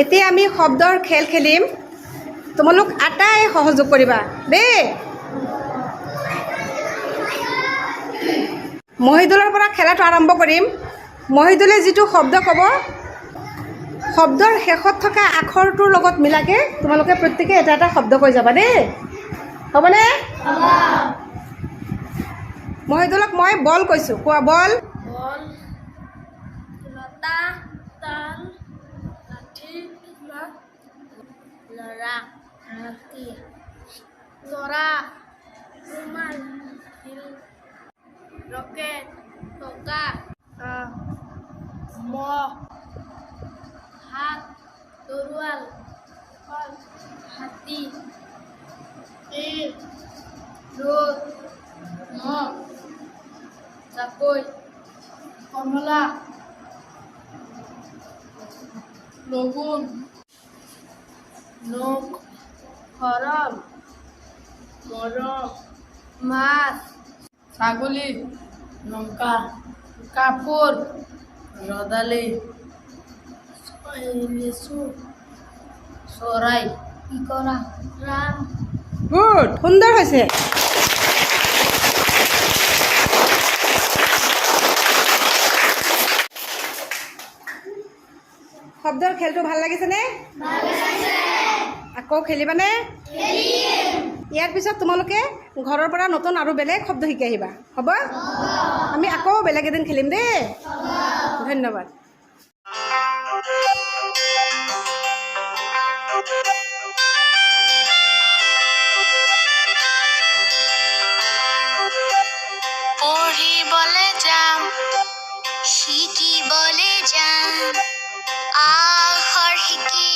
এতিয়া আমি শব্দৰ খেল খেলিম। তোমালোক আটাই সহযোগ কৰিবা দেই। মহিদুলৰ পৰা খেলাটো আৰম্ভ কৰিম। মহিদুলে যিটো শব্দ ক'ব, শব্দৰ শেষত থকা আখৰটোৰ লগত মিলাকে তোমালোকে প্ৰত্যেকে এটা এটা শব্দ কৈ যাবা দেই। হ'বনে? মহিদুলক মই বল কৈছোঁ, কোৱা বল। বল, লতা, তাল, লাঠি, লৰা, ৰাতি, লৰা, ৰুমাল, ৰকেট, টকা, মহ, হাত, তৰোৱাল, হাতী, তীৰ, ৰ'দ, মহ, জাকৈ, কমলা, লগুণ, নখ, খৰম, মৰম, মাছ, ছাগলী, লংকা, কাপোৰ, ৰদালি, লেচু, চৰাই, ইকৰা, ৰাম। গুড, সুন্দৰ হৈছে। শব্দৰ খেলটো ভাল লাগিছেনে? আকৌ খেলিবানে? ইয়াৰ পিছত তোমালোকে ঘৰৰ পৰা নতুন আৰু বেলেগ শব্দ শিকি আহিবা, হ'ব? আমি আকৌ বেলেগ এদিন খেলিম দেই। ধন্যবাদ। পঢ়িবলে যাম, শিকিবলে যাম, আখৰ শিকি